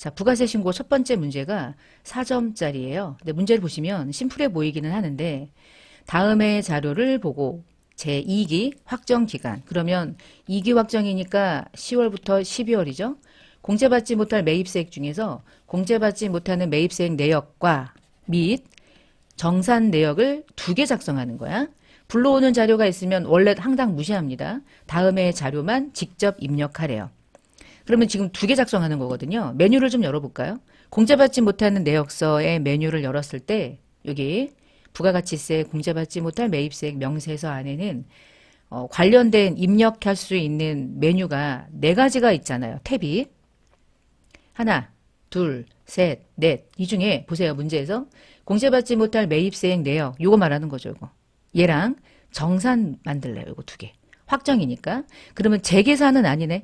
자, 부가세 신고 첫 번째 문제가 4점짜리예요. 근데 문제를 보시면 심플해 보이기는 하는데 다음의 자료를 보고 제2기 확정 기간. 그러면 2기 확정이니까 10월부터 12월이죠. 공제받지 못할 매입세액 중에서 공제받지 못하는 매입세액 내역과 및 정산 내역을 2개 작성하는 거야. 불러오는 자료가 있으면 원래 항상 무시합니다. 다음에 자료만 직접 입력하래요. 그러면 지금 2개 작성하는 거거든요. 메뉴를 좀 열어볼까요? 공제받지 못하는 내역서의 메뉴를 열었을 때 여기 부가가치세 공제받지 못할 매입세액 명세서 안에는 관련된 입력할 수 있는 메뉴가 4가지가 있잖아요. 탭이. 하나, 둘, 셋, 넷. 이 중에 보세요. 문제에서 공제받지 못할 매입세액 내역. 요거 말하는 거죠. 이거. 얘랑 정산 만들래요. 요거 2개. 확정이니까. 그러면 재계산은 아니네.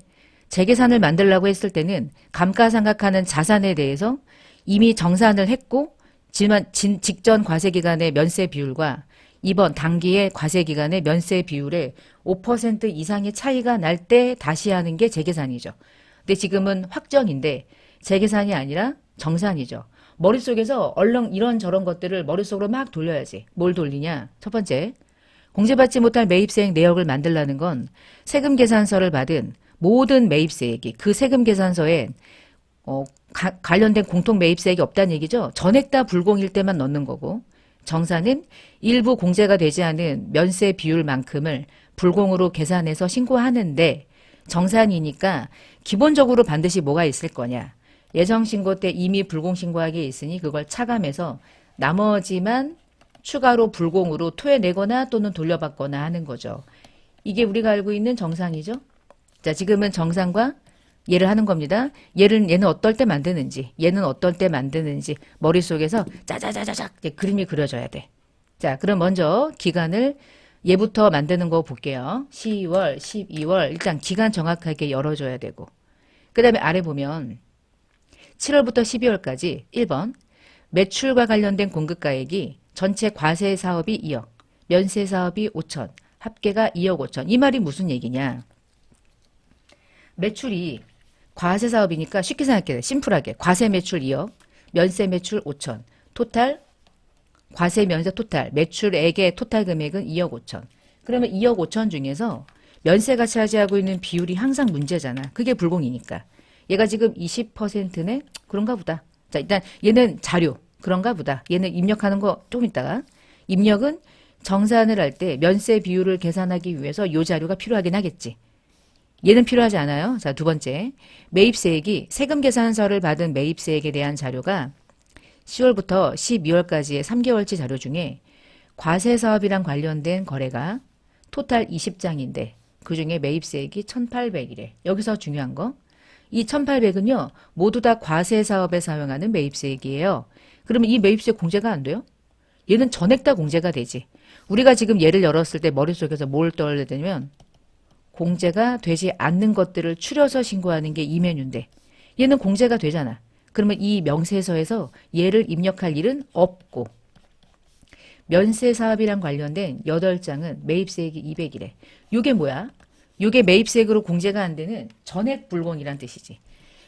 재계산을 만들려고 했을 때는 감가상각하는 자산에 대해서 이미 정산을 했고 직전 과세기간의 면세 비율과 이번 당기의 과세기간의 면세 비율의 5% 이상의 차이가 날 때 다시 하는 게 재계산이죠. 근데 지금은 확정인데 재계산이 아니라 정산이죠. 머릿속에서 얼렁 이런저런 것들을 머릿속으로 막 돌려야지. 뭘 돌리냐? 첫 번째, 공제받지 못할 매입세액 내역을 만들라는 건 세금 계산서를 받은 모든 매입세액이 그 세금 계산서에 관련된 공통 매입세액이 없다는 얘기죠. 전액 다 불공일 때만 넣는 거고 정산은 일부 공제가 되지 않은 면세 비율만큼을 불공으로 계산해서 신고하는데 정산이니까 기본적으로 반드시 뭐가 있을 거냐. 예정신고 때 이미 불공신고한 게 있으니 그걸 차감해서 나머지만 추가로 불공으로 토해내거나 또는 돌려받거나 하는 거죠. 이게 우리가 알고 있는 정상이죠. 자, 지금은 정상과 얘를 하는 겁니다. 얘는 어떨 때 만드는지, 얘는 어떨 때 만드는지 머릿속에서 짜자자자작 그림이 그려져야 돼. 자, 그럼 먼저 기간을 얘부터 만드는 거 볼게요. 10월, 12월 일단 기간 정확하게 열어줘야 되고 그 다음에 아래 보면 7월부터 12월까지 1번 매출과 관련된 공급가액이 전체 과세 사업이 2억, 면세 사업이 5천, 합계가 2억 5천. 이 말이 무슨 얘기냐? 매출이 과세 사업이니까 쉽게 생각해. 심플하게. 과세 매출 2억, 면세 매출 5천. 토탈 과세 면세 토탈 매출액의 토탈 금액은 2억 5천. 그러면 2억 5천 중에서 면세가 차지하고 있는 비율이 항상 문제잖아. 그게 불공이니까. 얘가 지금 20%네? 그런가 보다. 자, 일단 얘는 자료. 그런가 보다. 얘는 입력하는 거 조금 있다가. 입력은 정산을 할 때 면세 비율을 계산하기 위해서 요 자료가 필요하긴 하겠지. 얘는 필요하지 않아요. 자, 2번째. 매입세액이 세금 계산서를 받은 매입세액에 대한 자료가 10월부터 12월까지의 3개월치 자료 중에 과세사업이랑 관련된 거래가 토탈 20장인데 그중에 매입세액이 1,800이래. 여기서 중요한 거. 이 1,800은요. 모두 다 과세사업에 사용하는 매입세액이에요. 그러면 이 매입세액 공제가 안 돼요? 얘는 전액 다 공제가 되지. 우리가 지금 얘를 열었을 때 머릿속에서 뭘 떠올려야 되냐면 공제가 되지 않는 것들을 추려서 신고하는 게 이 메뉴인데 얘는 공제가 되잖아. 그러면 이 명세서에서 얘를 입력할 일은 없고 면세사업이랑 관련된 8장은 매입세액이 200이래. 이게 뭐야? 이게 매입세액으로 공제가 안 되는 전액 불공이란 뜻이지.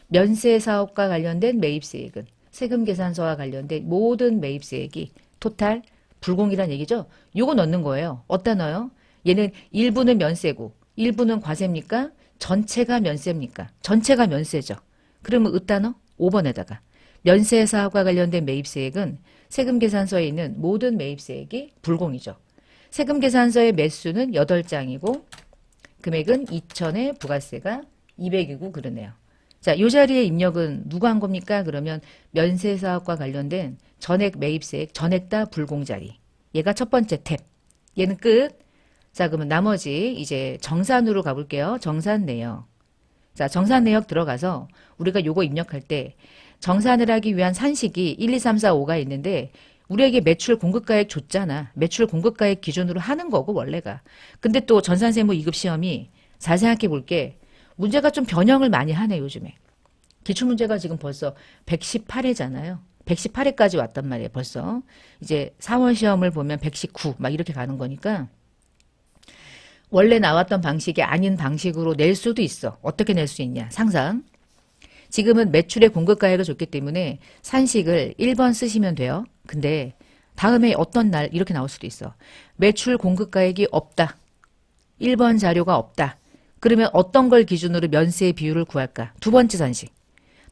면세사업과 관련된 매입세액은 세금 계산서와 관련된 모든 매입세액이 토탈 불공이란 얘기죠. 요거 넣는 거예요. 어디다 넣어요? 얘는 일부는 면세고 일부는 과세입니까? 전체가 면세입니까? 전체가 면세죠. 그러면 으따 넣어? 5번에다가 면세 사업과 관련된 매입세액은 세금 계산서에 있는 모든 매입세액이 불공이죠. 세금 계산서의 매수는 8장이고 금액은 2천에 부가세가 200이고 그러네요. 자, 이 자리에 입력은 누가 한 겁니까? 그러면 면세 사업과 관련된 전액 매입세액, 전액 다 불공 자리. 얘가 첫 번째 탭. 얘는 끝. 자, 그러면 나머지 이제 정산으로 가볼게요. 정산 내역. 자, 정산 내역 들어가서 우리가 요거 입력할 때 정산을 하기 위한 산식이 1, 2, 3, 4, 5가 있는데 우리에게 매출 공급가액 줬잖아. 매출 공급가액 기준으로 하는 거고 원래가. 근데 또 전산세무 2급 시험이 잘 생각해 볼게. 문제가 좀 변형을 많이 하네 요즘에. 기출문제가 지금 벌써 118회잖아요. 118회까지 왔단 말이에요 벌써. 이제 4월 시험을 보면 119 막 이렇게 가는 거니까 원래 나왔던 방식이 아닌 방식으로 낼 수도 있어. 어떻게 낼 수 있냐. 상상. 지금은 매출의 공급가액을 줬기 때문에 산식을 1번 쓰시면 돼요. 근데 다음에 어떤 날 이렇게 나올 수도 있어. 매출 공급가액이 없다. 1번 자료가 없다. 그러면 어떤 걸 기준으로 면세 비율을 구할까? 두 번째 산식.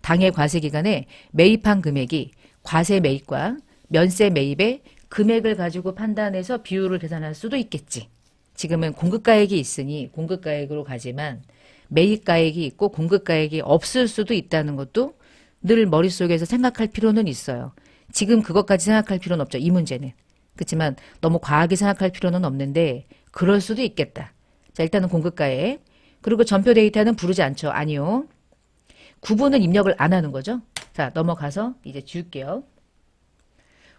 당해 과세 기간에 매입한 금액이 과세 매입과 면세 매입의 금액을 가지고 판단해서 비율을 계산할 수도 있겠지. 지금은 공급가액이 있으니 공급가액으로 가지만 매입가액이 있고 공급가액이 없을 수도 있다는 것도 늘 머릿속에서 생각할 필요는 있어요. 지금 그것까지 생각할 필요는 없죠. 이 문제는. 그렇지만 너무 과하게 생각할 필요는 없는데 그럴 수도 있겠다. 자, 일단은 공급가액. 그리고 전표 데이터는 부르지 않죠. 아니요. 구분은 입력을 안 하는 거죠. 자, 넘어가서 이제 지울게요.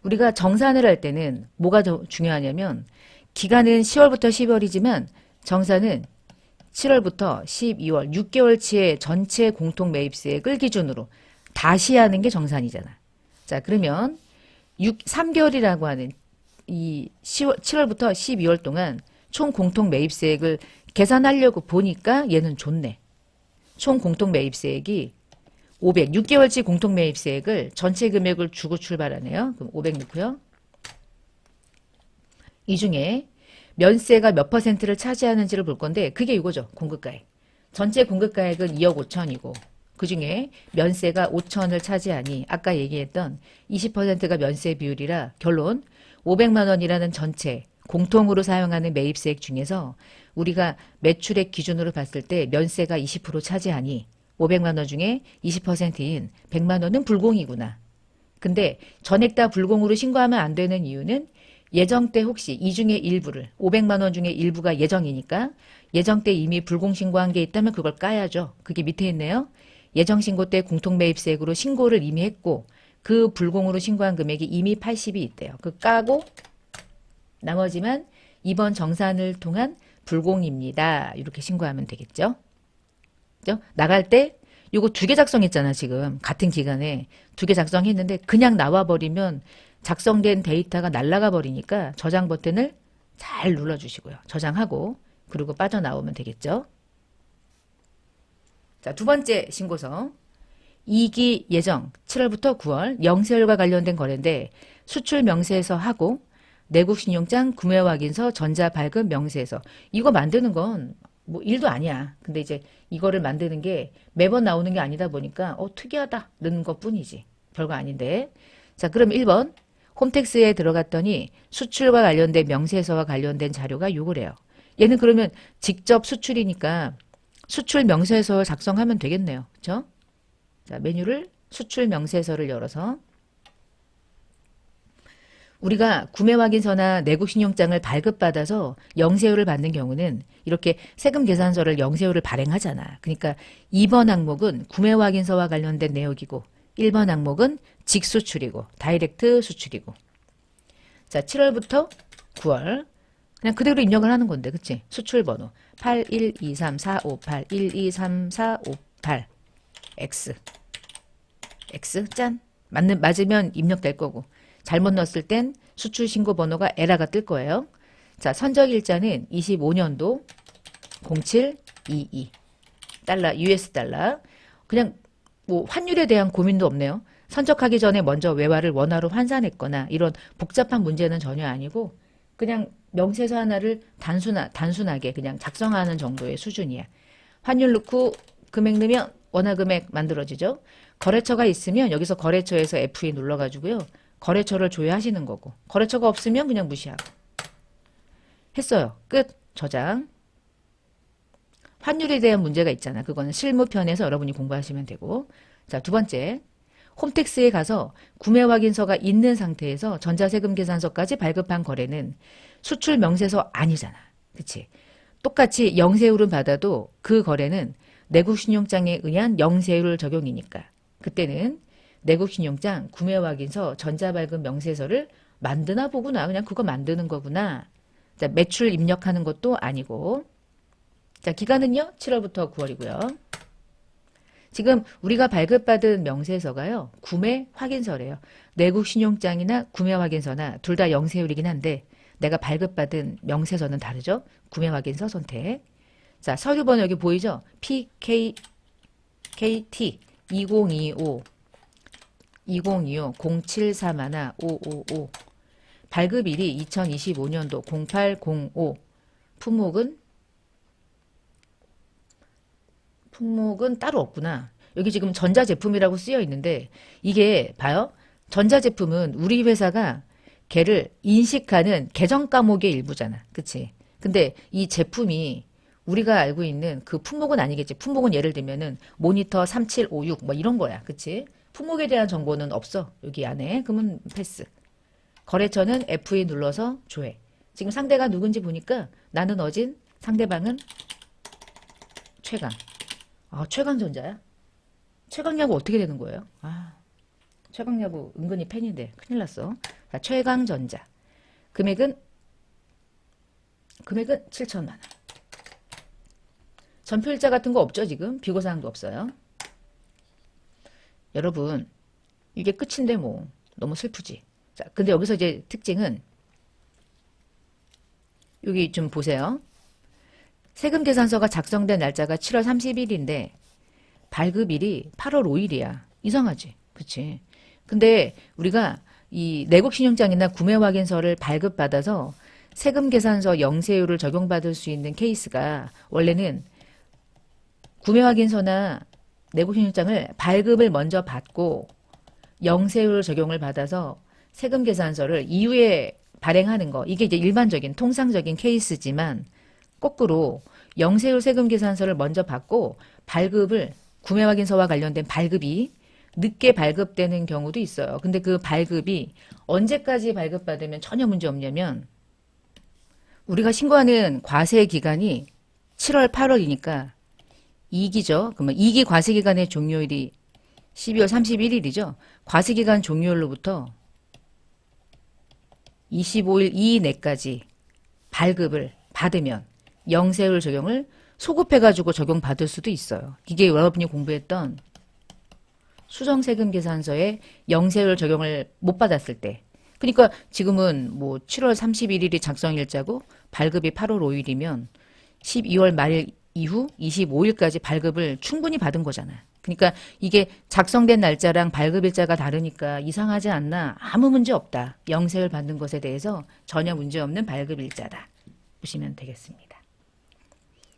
우리가 정산을 할 때는 뭐가 더 중요하냐면 기간은 10월부터 12월이지만 정산은 7월부터 12월 6개월치의 전체 공통 매입세액을 기준으로 다시 하는 게 정산이잖아. 자, 그러면 3개월이라고 하는 이 7월부터 12월 동안 총 공통 매입세액을 계산하려고 보니까 얘는 좋네. 총 공통 매입세액이 500, 6개월치 공통 매입세액을 전체 금액을 주고 출발하네요. 그럼 500 넣고요. 이 중에 면세가 몇 퍼센트를 차지하는지를 볼 건데 그게 이거죠. 공급가액. 전체 공급가액은 2억 5천이고 그 중에 면세가 5천을 차지하니 아까 얘기했던 20%가 면세 비율이라 결론 500만 원이라는 전체 공통으로 사용하는 매입세액 중에서 우리가 매출액 기준으로 봤을 때 면세가 20% 차지하니 500만 원 중에 20%인 100만 원은 불공이구나. 근데 전액 다 불공으로 신고하면 안 되는 이유는 예정 때 혹시 이 중에 일부를 500만 원 중에 일부가 예정이니까 예정 때 이미 불공 신고한 게 있다면 그걸 까야죠. 그게 밑에 있네요. 예정 신고 때 공통매입세액으로 신고를 이미 했고 그 불공으로 신고한 금액이 이미 80이 있대요. 그 까고 나머지만 이번 정산을 통한 불공입니다. 이렇게 신고하면 되겠죠. 그죠? 나갈 때 이거 두 개 작성했잖아. 지금 같은 기간에 두 개 작성했는데 그냥 나와버리면 작성된 데이터가 날아가 버리니까 저장 버튼을 잘 눌러주시고요. 저장하고 그리고 빠져나오면 되겠죠. 자, 두 번째 신고서 2기 예정 7월부터 9월 영세율과 관련된 거래인데 수출 명세서 하고 내국신용장 구매확인서 전자발급 명세서 이거 만드는 건 뭐 일도 아니야. 근데 이제 이거를 만드는 게 매번 나오는 게 아니다 보니까 특이하다 는 것 뿐이지. 별거 아닌데. 자, 그럼 1번 홈택스에 들어갔더니 수출과 관련된 명세서와 관련된 자료가 요거래요. 얘는 그러면 직접 수출이니까 수출 명세서 작성하면 되겠네요. 그렇죠? 자, 메뉴를 수출 명세서를 열어서 우리가 구매확인서나 내국신용장을 발급받아서 영세율을 받는 경우는 이렇게 세금계산서를 영세율을 발행하잖아. 그러니까 2번 항목은 구매확인서와 관련된 내역이고 1번 항목은 직수출이고 다이렉트 수출이고 자 7월부터 9월 그냥 그대로 입력을 하는 건데 그치? 수출번호 81234581 123458 X X 짠 맞으면 입력될 거고 잘못 넣었을 땐 수출 신고 번호가 에러가 뜰 거예요. 자, 선적일자는 25년도 0722 달러, US 달러. 그냥 뭐 환율에 대한 고민도 없네요. 선적하기 전에 먼저 외화를 원화로 환산했거나 이런 복잡한 문제는 전혀 아니고 그냥 명세서 하나를 단순하게 그냥 작성하는 정도의 수준이야. 환율 넣고 금액 넣으면 원화 금액 만들어지죠. 거래처가 있으면 여기서 거래처에서 F2 눌러가지고요. 거래처를 조회하시는 거고 거래처가 없으면 그냥 무시하고 했어요. 끝. 저장. 환율에 대한 문제가 있잖아. 그거는 실무편에서 여러분이 공부하시면 되고 자, 두 번째 홈택스에 가서 구매 확인서가 있는 상태에서 전자세금 계산서까지 발급한 거래는 수출 명세서 아니잖아. 그치? 똑같이 영세율은 받아도 그 거래는 내국신용장에 의한 영세율 적용이니까 그때는 내국신용장, 구매확인서, 전자발급 명세서를 만드나 보구나. 그냥 그거 만드는 거구나. 자, 매출 입력하는 것도 아니고. 자, 기간은요. 7월부터 9월이고요. 지금 우리가 발급받은 명세서가요. 구매확인서래요. 내국신용장이나 구매확인서나 둘 다 영세율이긴 한데 내가 발급받은 명세서는 다르죠. 구매확인서 선택. 자, 서류번호 여기 보이죠? PKT 2025 0731-555 발급일이 2025년도 0805 품목은 따로 없구나. 여기 지금 전자제품이라고 쓰여 있는데 이게 봐요. 전자제품은 우리 회사가 걔를 인식하는 계정 과목의 일부잖아. 그치? 근데 이 제품이 우리가 알고 있는 그 품목은 아니겠지. 품목은 예를 들면은 모니터 3756 뭐 이런 거야. 그치? 품목에 대한 정보는 없어. 여기 안에. 그러면 패스. 거래처는 F2 눌러서 조회. 지금 상대가 누군지 보니까 나는 어진, 상대방은 최강. 아, 최강전자야? 최강야구 어떻게 되는 거예요? 아, 최강야구 은근히 팬인데 큰일 났어. 자, 최강전자. 금액은 7천만 원. 전표일자 같은 거 없죠, 지금? 비고사항도 없어요. 여러분, 이게 끝인데 뭐 너무 슬프지. 자, 근데 여기서 이제 특징은 여기 좀 보세요. 세금 계산서가 작성된 날짜가 7월 30일인데 발급일이 8월 5일이야. 이상하지? 그치? 근데 우리가 이 내국신용장이나 구매확인서를 발급받아서 세금 계산서 영세율을 적용받을 수 있는 케이스가 원래는 구매확인서나 내국신용장을 발급을 먼저 받고 영세율 적용을 받아서 세금 계산서를 이후에 발행하는 거. 이게 이제 일반적인 통상적인 케이스지만 거꾸로 영세율 세금 계산서를 먼저 받고 발급을 구매확인서와 관련된 발급이 늦게 발급되는 경우도 있어요. 근데 그 발급이 언제까지 발급받으면 전혀 문제 없냐면 우리가 신고하는 과세 기간이 7월, 8월이니까 2기죠. 그러면 2기 과세기간의 종료일이 12월 31일이죠. 과세기간 종료일로부터 25일 이내까지 발급을 받으면 영세율 적용을 소급해가지고 적용받을 수도 있어요. 이게 여러분이 공부했던 수정세금 계산서에 영세율 적용을 못 받았을 때. 그러니까 지금은 뭐 7월 31일이 작성일자고 발급이 8월 5일이면 12월 말 이후 25일까지 발급을 충분히 받은 거잖아. 그러니까 이게 작성된 날짜랑 발급일자가 다르니까 이상하지 않나? 아무 문제 없다. 영세율 받는 것에 대해서 전혀 문제 없는 발급일자다. 보시면 되겠습니다.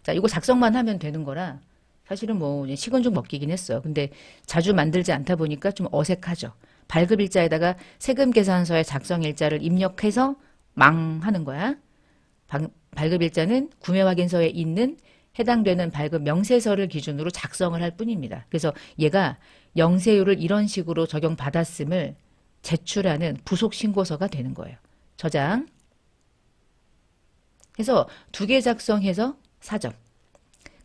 자, 이거 작성만 하면 되는 거라 사실은 뭐 식은 죽 먹기긴 했어요. 근데 자주 만들지 않다 보니까 좀 어색하죠. 발급일자에다가 세금계산서의 작성일자를 입력해서 망하는 거야. 발급일자는 구매확인서에 있는 해당되는 발급 명세서를 기준으로 작성을 할 뿐입니다. 그래서 얘가 영세율을 이런 식으로 적용받았음을 제출하는 부속신고서가 되는 거예요. 저장. 해서 2개 작성해서 4점.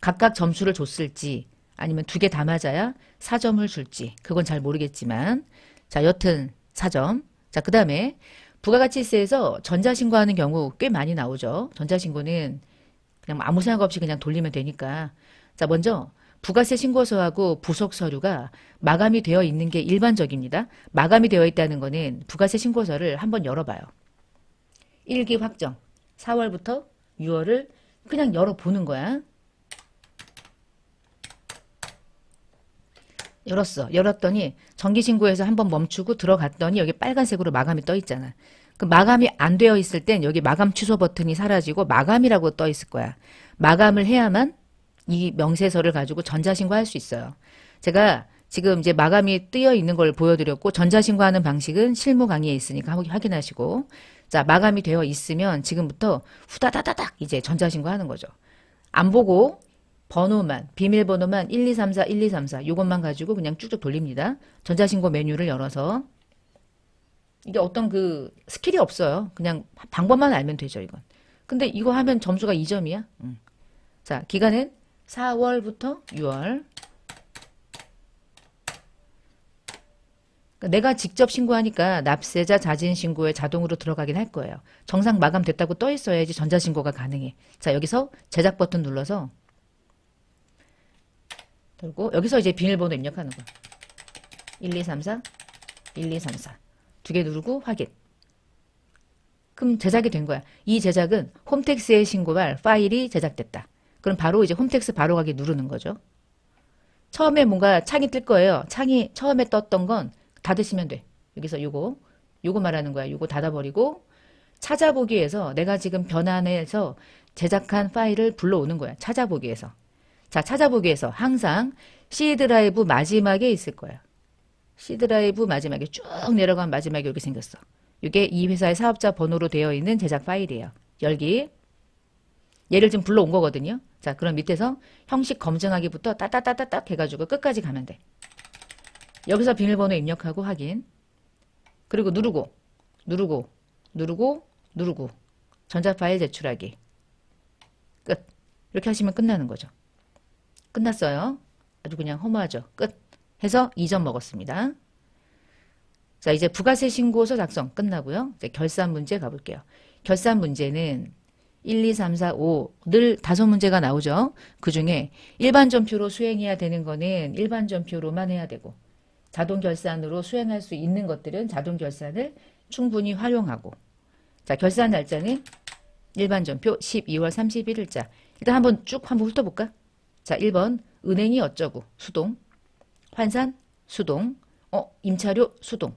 각각 점수를 줬을지 아니면 2개 다 맞아야 4점을 줄지 그건 잘 모르겠지만 자 여튼 4점. 자 그 다음에 부가가치세에서 전자신고하는 경우 꽤 많이 나오죠. 전자신고는 그냥 아무 생각 없이 그냥 돌리면 되니까. 자, 먼저 부가세 신고서하고 부속 서류가 마감이 되어 있는 게 일반적입니다. 마감이 되어 있다는 거는 부가세 신고서를 한번 열어봐요. 1기 확정. 4월부터 6월을 그냥 열어보는 거야. 열었더니 정기신고에서 한번 멈추고 들어갔더니 여기 빨간색으로 마감이 떠 있잖아. 그 마감이 안 되어 있을 땐 여기 마감 취소 버튼이 사라지고 마감이라고 떠 있을 거야. 마감을 해야만 이 명세서를 가지고 전자신고할 수 있어요. 제가 지금 이제 마감이 뜨여 있는 걸 보여드렸고 전자신고하는 방식은 실무 강의에 있으니까 확인하시고 자 마감이 되어 있으면 지금부터 후다다다닥 이제 전자신고하는 거죠. 안 보고 번호만 비밀번호만 1234 1234 이것만 가지고 그냥 쭉쭉 돌립니다. 전자신고 메뉴를 열어서 이게 어떤 그 스킬이 없어요. 그냥 방법만 알면 되죠, 이건. 근데 이거 하면 점수가 2점이야. 자, 기간은 4월부터 6월. 내가 직접 신고하니까 납세자 자진 신고에 자동으로 들어가긴 할 거예요. 정상 마감됐다고 떠 있어야지 전자신고가 가능해. 자, 여기서 제작 버튼 눌러서 들고 여기서 이제 비밀번호 입력하는 거. 1234 1234 2개 누르고 확인. 그럼 제작이 된 거야. 이 제작은 홈택스에 신고할 파일이 제작됐다. 그럼 바로 이제 홈택스 바로 가기 누르는 거죠. 처음에 뭔가 창이 뜰 거예요. 창이 처음에 떴던 건 닫으시면 돼. 여기서 요거 말하는 거야. 요거 닫아버리고 찾아보기에서 내가 지금 변환해서 제작한 파일을 불러오는 거야. 찾아보기에서. 자, 찾아보기에서 항상 C 드라이브 마지막에 있을 거야. C 드라이브 마지막에 쭉 내려가면 마지막에 여기 생겼어. 이게 이 회사의 사업자 번호로 되어 있는 제작 파일이에요. 열기. 얘를 지금 불러온 거거든요. 자, 그럼 밑에서 형식 검증하기부터 따따따따따 해가지고 끝까지 가면 돼. 여기서 비밀번호 입력하고 확인. 그리고 누르고 전자파일 제출하기. 끝. 이렇게 하시면 끝나는 거죠. 끝났어요. 아주 그냥 허무하죠. 끝. 해서 2점 먹었습니다. 자, 이제 부가세 신고서 작성 끝나고요. 이제 결산 문제 가볼게요. 결산 문제는 1, 2, 3, 4, 5 늘 5문제가 나오죠. 그 중에 일반 전표로 수행해야 되는 거는 일반 전표로만 해야 되고 자동 결산으로 수행할 수 있는 것들은 자동 결산을 충분히 활용하고 자, 결산 날짜는 일반 전표 12월 31일자. 일단 한번 훑어볼까? 자, 1번 은행이 어쩌고 수동 환산 수동 임차료 수동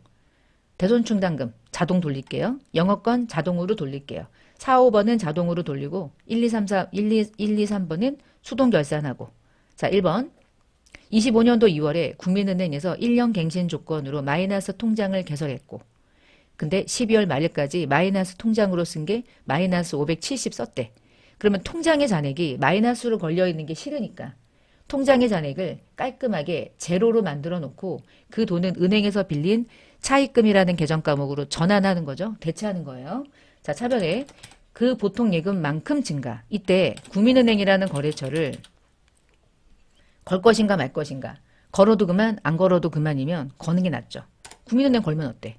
대손충당금 자동 돌릴게요. 영업권 자동으로 돌릴게요. 4, 5번은 자동으로 돌리고 1, 2, 3, 4, 1, 2, 3번은 수동 결산하고 자 1번 25년도 2월에 국민은행에서 1년 갱신 조건으로 마이너스 통장을 개설했고 근데 12월 말일까지 마이너스 통장으로 쓴 게 마이너스 570 썼대. 그러면 통장의 잔액이 마이너스로 걸려있는 게 싫으니까 통장의 잔액을 깔끔하게 제로로 만들어 놓고 그 돈은 은행에서 빌린 차입금이라는 계정 과목으로 전환하는 거죠. 대체하는 거예요. 자, 차별에 그 보통 예금만큼 증가. 이때 국민은행이라는 거래처를 걸 것인가 말 것인가. 걸어도 그만 안 걸어도 그만이면 거는 게 낫죠. 국민은행 걸면 어때?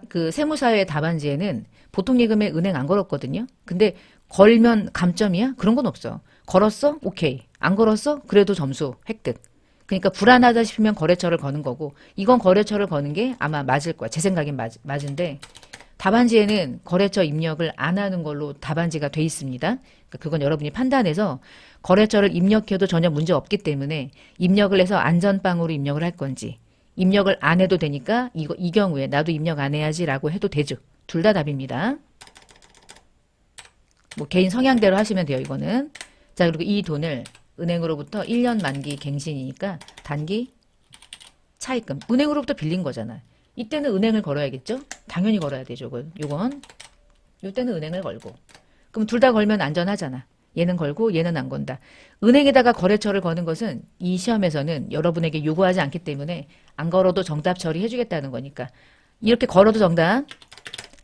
그 세무사의 답안지에는 보통 예금에 은행 안 걸었거든요. 근데 걸면 감점이야? 그런 건 없어. 걸었어? 오케이. 안 걸었어? 그래도 점수 획득. 그러니까 불안하다 싶으면 거래처를 거는 거고 이건 거래처를 거는 게 아마 맞을 거야. 제 생각엔 맞은데 답안지에는 거래처 입력을 안 하는 걸로 답안지가 돼 있습니다. 그러니까 그건 여러분이 판단해서 거래처를 입력해도 전혀 문제 없기 때문에 입력을 해서 안전빵으로 입력을 할 건지 입력을 안 해도 되니까 이 경우에 나도 입력 안 해야지라고 해도 되죠. 둘 다 답입니다. 뭐 개인 성향대로 하시면 돼요. 이거는. 자, 그리고 이 돈을 은행으로부터 1년 만기 갱신이니까 단기 차입금. 은행으로부터 빌린 거잖아. 이때는 은행을 걸어야겠죠? 당연히 걸어야 되죠. 요건. 이때는 은행을 걸고. 그럼 둘 다 걸면 안전하잖아. 얘는 걸고 얘는 안 건다. 은행에다가 거래처를 거는 것은 이 시험에서는 여러분에게 요구하지 않기 때문에 안 걸어도 정답 처리해주겠다는 거니까 이렇게 걸어도 정답,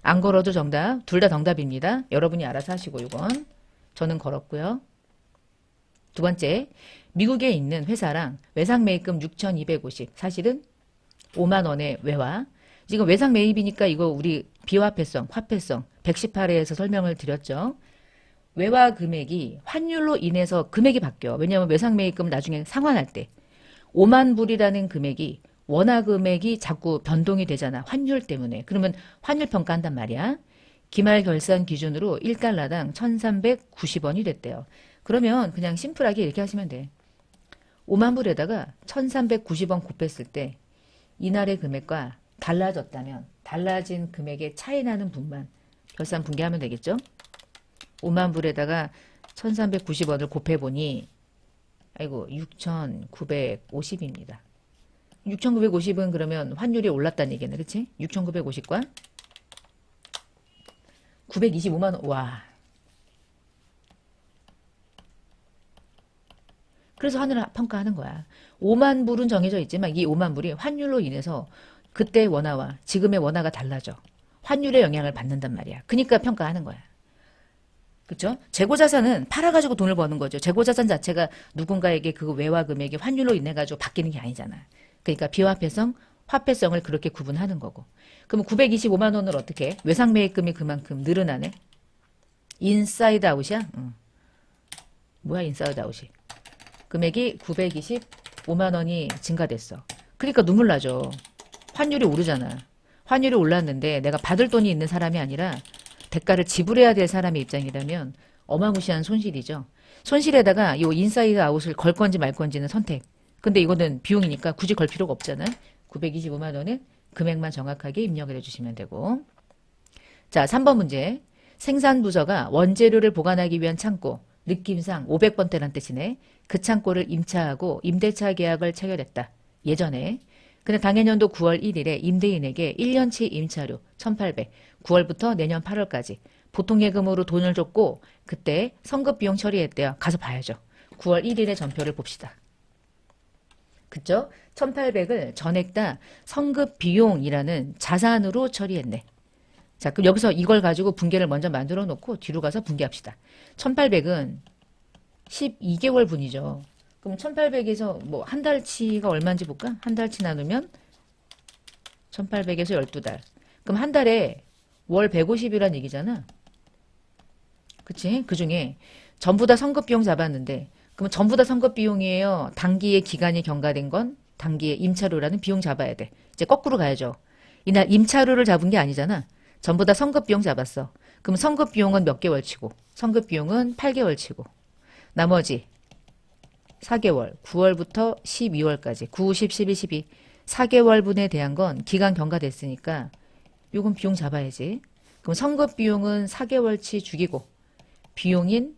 안 걸어도 정답, 둘 다 정답입니다. 여러분이 알아서 하시고 이건 저는 걸었고요. 두 번째, 미국에 있는 회사랑 외상 매입금 6,250 사실은 5만 원의 외화. 지금 외상 매입이니까 이거 우리 비화폐성, 화폐성 118회에서 설명을 드렸죠. 외화 금액이 환율로 인해서 금액이 바뀌어. 왜냐하면 외상 매입금 나중에 상환할 때 5만 불이라는 금액이 원화 금액이 자꾸 변동이 되잖아. 환율 때문에. 그러면 환율 평가한단 말이야. 기말 결산 기준으로 1달러당 1,390원이 됐대요. 그러면 그냥 심플하게 이렇게 하시면 돼. 5만 불에다가 1,390원 곱했을 때 이날의 금액과 달라졌다면 달라진 금액의 차이 나는 분만 결산 분개하면 되겠죠. 5만 불에다가 1,390원을 곱해보니 아이고 6,950입니다. 6,950은 그러면 환율이 올랐다는 얘기네. 그치? 6,950과 925만 원. 와. 그래서 환율을 평가하는 거야. 5만 불은 정해져 있지만 이 5만 불이 환율로 인해서 그때 원화와 지금의 원화가 달라져. 환율의 영향을 받는단 말이야. 그러니까 평가하는 거야. 그렇죠? 재고자산은 팔아가지고 돈을 버는 거죠. 재고자산 자체가 누군가에게 그 외화 금액이 환율로 인해 가지고 바뀌는 게 아니잖아. 그러니까 비화폐성, 화폐성을 그렇게 구분하는 거고. 그럼 925만 원을 어떻게 해? 외상 매입금이 그만큼 늘어나네. 인사이드 아웃이야? 응. 뭐야 인사이드 아웃이. 금액이 925만 원이 증가됐어. 그러니까 눈물 나죠. 환율이 오르잖아. 환율이 올랐는데 내가 받을 돈이 있는 사람이 아니라 대가를 지불해야 될 사람의 입장이라면 어마무시한 손실이죠. 손실에다가 요 인사이드 아웃을 걸 건지 말 건지는 선택. 근데 이거는 비용이니까 굳이 걸 필요가 없잖아. 925만 원은 금액만 정확하게 입력을 해주시면 되고. 자, 3번 문제. 생산부서가 원재료를 보관하기 위한 창고, 느낌상 500번대란 뜻이네. 그 창고를 임차하고 임대차 계약을 체결했다. 예전에. 근데 당해년도 9월 1일에 임대인에게 1년치 임차료 1,800, 9월부터 내년 8월까지 보통예금으로 돈을 줬고 그때 성급비용 처리했대요. 가서 봐야죠. 9월 1일의 전표를 봅시다. 그죠? 1,800을 전액 다 성급비용이라는 자산으로 처리했네. 자, 그럼 여기서 이걸 가지고 분계를 먼저 만들어 놓고 뒤로 가서 분계합시다. 1,800은 12개월 분이죠. 그럼 1,800에서 뭐 한 달치가 얼마인지 볼까? 한 달치 나누면 1,800에서 12달. 그럼 한 달에 월 150이란 얘기잖아. 그치? 그 중에 전부 다 성급비용 잡았는데 그럼 전부 다 성급비용이에요. 단기의 기간이 경과된 건 단기의 임차료라는 비용 잡아야 돼. 이제 거꾸로 가야죠. 이날 임차료를 잡은 게 아니잖아. 전부 다 성급비용 잡았어. 그럼 성급비용은 몇 개월치고 성급비용은 8개월치고 나머지 4개월 9월부터 12월까지 9, 10, 11, 12 4개월분에 대한 건 기간 경과됐으니까 요건 비용 잡아야지. 그럼 성급비용은 4개월치 죽이고 비용인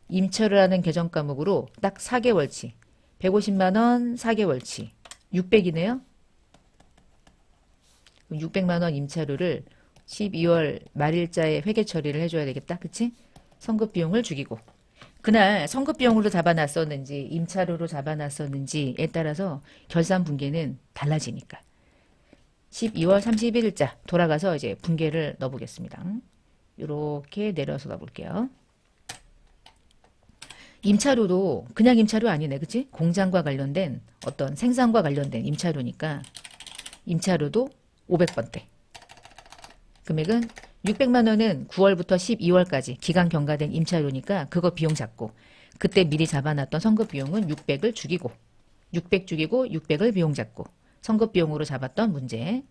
임차료라는 계정 과목으로 딱 4개월치 150만 원 4개월치 600이네요. 600만 원 임차료를 12월 말일자에 회계 처리를 해줘야 되겠다. 그치? 성급비용을 죽이고 그날 성급비용으로 잡아놨었는지 임차료로 잡아놨었는지에 따라서 결산 분계는 달라지니까 12월 31일자 돌아가서 이제 분계를 넣어보겠습니다. 이렇게 내려서 넣어볼게요. 임차료도 그냥 임차료 아니네. 그치? 공장과 관련된 어떤 생산과 관련된 임차료니까 임차료도 500번대. 금액은 600만 원은 9월부터 12월까지 기간 경과된 임차료니까 그거 비용 잡고 그때 미리 잡아놨던 성급비용은 600을 죽이고 600 죽이고 600을 비용 잡고 성급비용으로 잡았던 문제.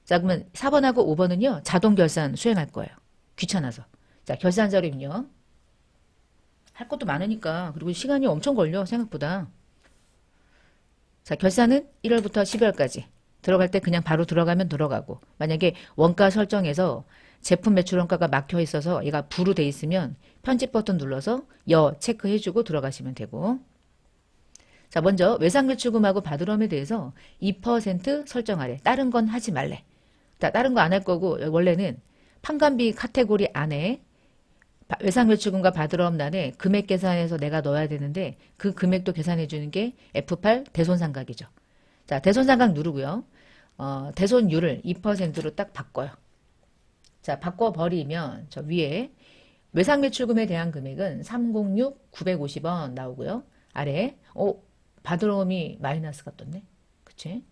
자, 그러면 4번하고 5번은요. 자동 결산 수행할 거예요. 귀찮아서. 자, 결산 자료 입력. 할 것도 많으니까. 그리고 시간이 엄청 걸려. 생각보다. 자, 결산은 1월부터 12월까지. 들어갈 때 그냥 바로 들어가면 들어가고 만약에 원가 설정해서 제품 매출 원가가 막혀 있어서 얘가 부로 돼 있으면 편집 버튼 눌러서 여 체크해주고 들어가시면 되고. 자, 먼저 외상매출금하고 바드럼에 대해서 2% 설정하래. 다른 건 하지 말래. 다른 거 안 할 거고 원래는 판관비 카테고리 안에 외상매출금과 바드럼란에 금액 계산해서 내가 넣어야 되는데 그 금액도 계산해 주는 게 F8 대손상각이죠. 자, 대손상각 누르고요. 대손율을 2%로 딱 바꿔요. 자, 바꿔버리면 저 위에 외상매출금에 대한 금액은 306, 950원 나오고요. 아래 바드럼이 마이너스가 떴네. 그치?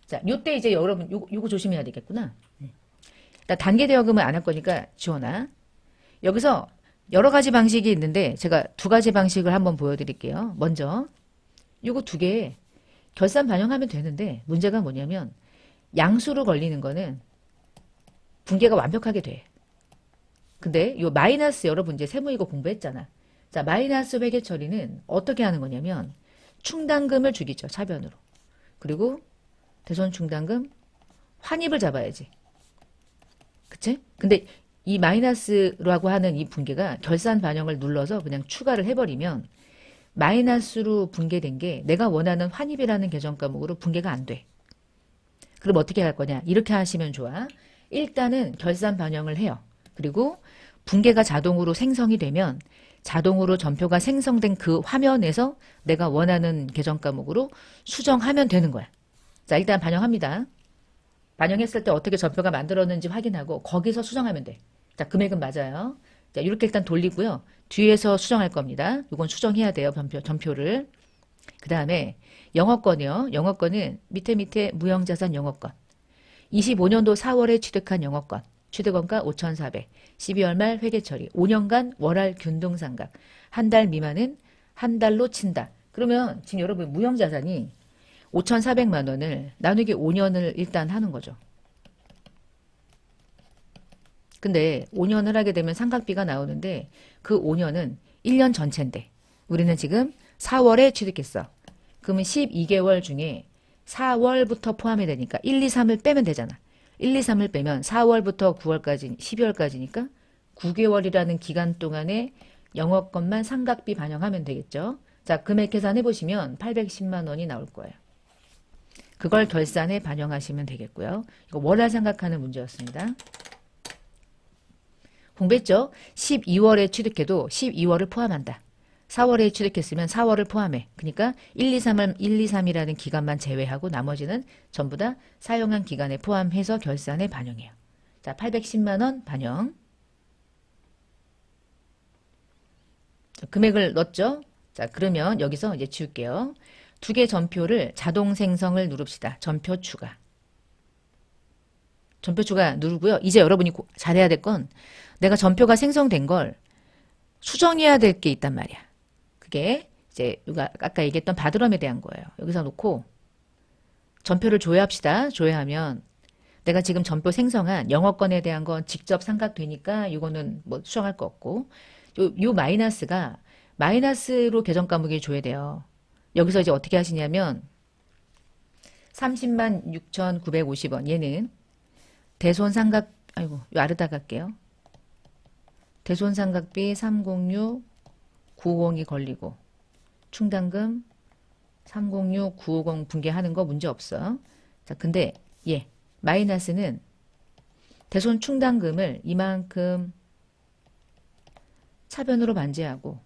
자, 요때 이제 여러분 요거 조심해야 되겠구나. 단계 대여금은 안 할 거니까 지워놔. 여기서 여러 가지 방식이 있는데 제가 두 가지 방식을 한번 보여드릴게요. 먼저 요거 두 개 결산 반영하면 되는데 문제가 뭐냐면 양수로 걸리는 거는 분계가 완벽하게 돼. 근데 요 마이너스 여러분 이제 세무 이거 공부했잖아. 자, 마이너스 회계 처리는 어떻게 하는 거냐면 충당금을 죽이죠. 차변으로. 그리고 대손 충당금 환입을 잡아야지. 그치? 근데 이 마이너스라고 하는 이 분계가 결산 반영을 눌러서 그냥 추가를 해버리면 마이너스로 분계된 게 내가 원하는 환입이라는 계정 과목으로 분계가 안 돼. 그럼 어떻게 할 거냐? 이렇게 하시면 좋아. 일단은 결산 반영을 해요. 그리고 분계가 자동으로 생성이 되면 자동으로 전표가 생성된 그 화면에서 내가 원하는 계정 과목으로 수정하면 되는 거야. 자, 일단 반영합니다. 반영했을 때 어떻게 전표가 만들었는지 확인하고 거기서 수정하면 돼. 자, 금액은 맞아요. 자, 이렇게 일단 돌리고요. 뒤에서 수정할 겁니다. 이건 수정해야 돼요. 전표를. 그 다음에 영업권이요. 영업권은 밑에 무형자산 영업권. 25년도 4월에 취득한 영업권. 취득원가 5,400. 12월 말 회계처리. 5년간 월할 균등상각. 한 달 미만은 한 달로 친다. 그러면 지금 여러분 무형자산이 5,400만 원을 나누기 5년을 일단 하는 거죠. 근데 5년을 하게 되면 상각비가 나오는데 그 5년은 1년 전체인데 우리는 지금 4월에 취득했어. 그러면 12개월 중에 4월부터 포함이 되니까 1, 2, 3을 빼면 되잖아. 1, 2, 3을 빼면 4월부터 9월까지, 12월까지니까 9개월이라는 기간 동안에 영업권만 상각비 반영하면 되겠죠. 자, 금액 계산해 보시면 810만 원이 나올 거예요. 그걸 결산에 반영하시면 되겠고요. 이거 월화 생각하는 문제였습니다. 공부했죠? 12월에 취득해도 12월을 포함한다. 4월에 취득했으면 4월을 포함해. 그러니까 1, 2, 3을 1, 2, 3이라는 기간만 제외하고 나머지는 전부 다 사용한 기간에 포함해서 결산에 반영해요. 자, 810만 원 반영. 금액을 넣었죠? 자, 그러면 여기서 이제 지울게요. 두 개 전표를 자동 생성을 누릅시다. 전표 추가. 전표 추가 누르고요. 이제 여러분이 잘해야 될 건 내가 전표가 생성된 걸 수정해야 될 게 있단 말이야. 그게 이제 아까 얘기했던 바드럼에 대한 거예요. 여기서 놓고 전표를 조회합시다. 조회하면 내가 지금 전표 생성한 영어권에 대한 건 직접 삼각되니까 이거는 뭐 수정할 거 없고 요 마이너스가 마이너스로 계정 과목이 조회돼요. 여기서 이제 어떻게 하시냐면 30만 6,950원 얘는 대손상각 아이고 요 아래다 갈게요. 대손상각비 306 950이 걸리고 충당금 306 950 분개하는 거 문제 없어. 자, 근데 마이너스는 대손 충당금을 이만큼 차변으로 반제하고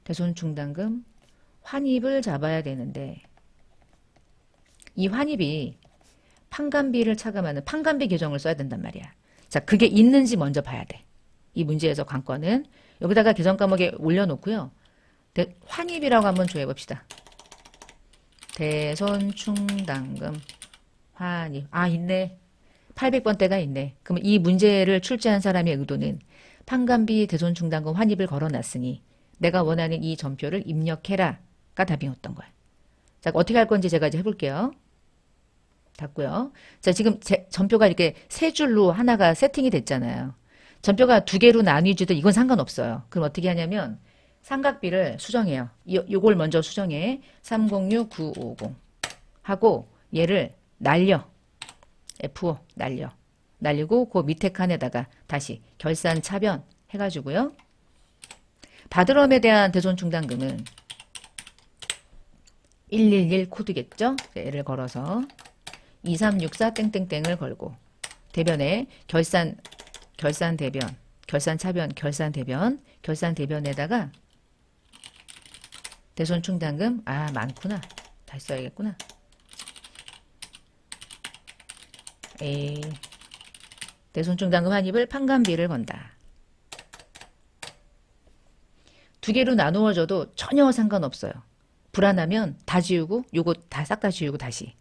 대손 충당금 환입을 잡아야 되는데 이 환입이 판관비를 차감하는 판관비 계정을 써야 된단 말이야. 자, 그게 있는지 먼저 봐야 돼. 이 문제에서 관건은 여기다가 계정 과목에 올려놓고요. 환입이라고 한번 조회해봅시다. 대손 충당금 환입. 아, 있네. 800번대가 있네. 그럼 이 문제를 출제한 사람의 의도는 판관비 대손 충당금 환입을 걸어놨으니 내가 원하는 이 전표를 입력해라가 답이었던 거야. 자, 어떻게 할 건지 제가 이제 해볼게요. 닫고요. 자, 지금 전표가 이렇게 세 줄로 하나가 세팅이 됐잖아요. 전표가 두 개로 나뉘어지도 이건 상관없어요. 그럼 어떻게 하냐면 삼각비를 수정해요. 요걸 먼저 수정해. 306950 하고 얘를 날려. F5 날려. 날리고 그 밑에 칸에다가 다시 결산 차변 해가지고요. 바드럼에 대한 대손 충당금은 111 코드겠죠? 얘를 걸어서 2364 땡땡땡을 걸고 대변에 결산 대변, 결산 차변, 결산 대변에다가 대손 충당금 많구나. 다시 써야겠구나. 대손 충당금 환입을 판관비를 건다. 두 개로 나누어져도 전혀 상관없어요. 불안하면 다 지우고 요거 다 싹 다 지우고 다시.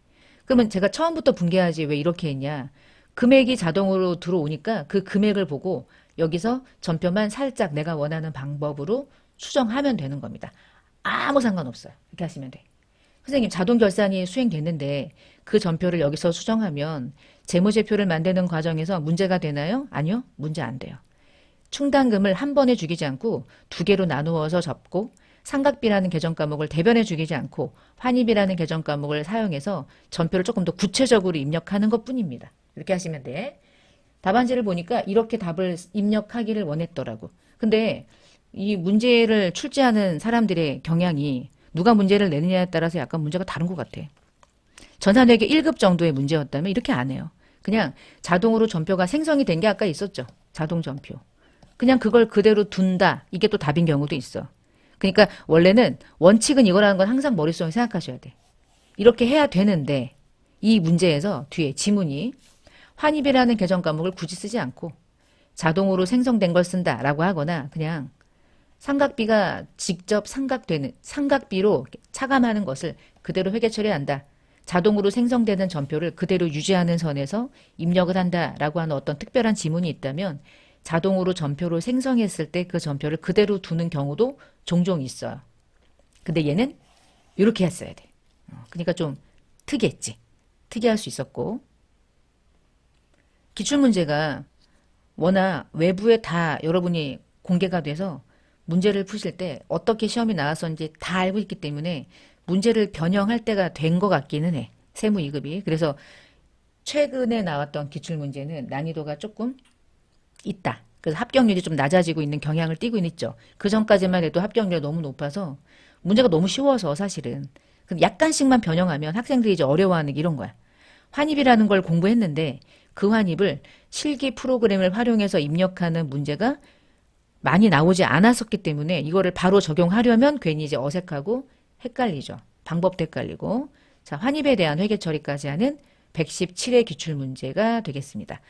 그러면 제가 처음부터 분개하지 왜 이렇게 했냐. 금액이 자동으로 들어오니까 그 금액을 보고 여기서 전표만 살짝 내가 원하는 방법으로 수정하면 되는 겁니다. 아무 상관없어요. 이렇게 하시면 돼. 선생님 자동 결산이 수행됐는데 그 전표를 여기서 수정하면 재무제표를 만드는 과정에서 문제가 되나요? 아니요. 문제 안 돼요. 충당금을 한 번에 죽이지 않고 두 개로 나누어서 접고 상각비라는 계정 과목을 대변에 죽이지 않고 환입이라는 계정 과목을 사용해서 전표를 조금 더 구체적으로 입력하는 것뿐입니다. 이렇게 하시면 돼. 답안지를 보니까 이렇게 답을 입력하기를 원했더라고. 근데 이 문제를 출제하는 사람들의 경향이 누가 문제를 내느냐에 따라서 약간 문제가 다른 것 같아. 전산회계 1급 정도의 문제였다면 이렇게 안 해요. 그냥 자동으로 전표가 생성이 된 게 아까 있었죠. 자동 전표. 그냥 그걸 그대로 둔다. 이게 또 답인 경우도 있어. 그러니까 원래는 원칙은 이거라는 건 항상 머릿속에 생각하셔야 돼. 이렇게 해야 되는데 이 문제에서 뒤에 지문이 환입이라는 계정 과목을 굳이 쓰지 않고 자동으로 생성된 걸 쓴다라고 하거나 그냥 상각비가 직접 상각되는 상각비로 차감하는 것을 그대로 회계 처리한다. 자동으로 생성되는 전표를 그대로 유지하는 선에서 입력을 한다라고 하는 어떤 특별한 지문이 있다면 자동으로 전표를 생성했을 때 그 전표를 그대로 두는 경우도 종종 있어요. 근데 얘는 이렇게 했어야 돼. 그러니까 좀 특이했지. 특이할 수 있었고 기출문제가 워낙 외부에 다 여러분이 공개가 돼서 문제를 푸실 때 어떻게 시험이 나왔었는지 다 알고 있기 때문에 문제를 변형할 때가 된 것 같기는 해. 세무 2급이. 그래서 최근에 나왔던 기출문제는 난이도가 조금 있다. 그래서 합격률이 좀 낮아지고 있는 경향을 띠고 있죠. 그 전까지만 해도 합격률이 너무 높아서 문제가 너무 쉬워서 사실은. 그럼 약간씩만 변형하면 학생들이 이제 어려워하는 게 이런 거야. 환입이라는 걸 공부했는데 그 환입을 실기 프로그램을 활용해서 입력하는 문제가 많이 나오지 않았었기 때문에 이거를 바로 적용하려면 괜히 이제 어색하고 헷갈리죠. 방법도 헷갈리고. 자, 환입에 대한 회계 처리까지 하는 117의 기출 문제가 되겠습니다.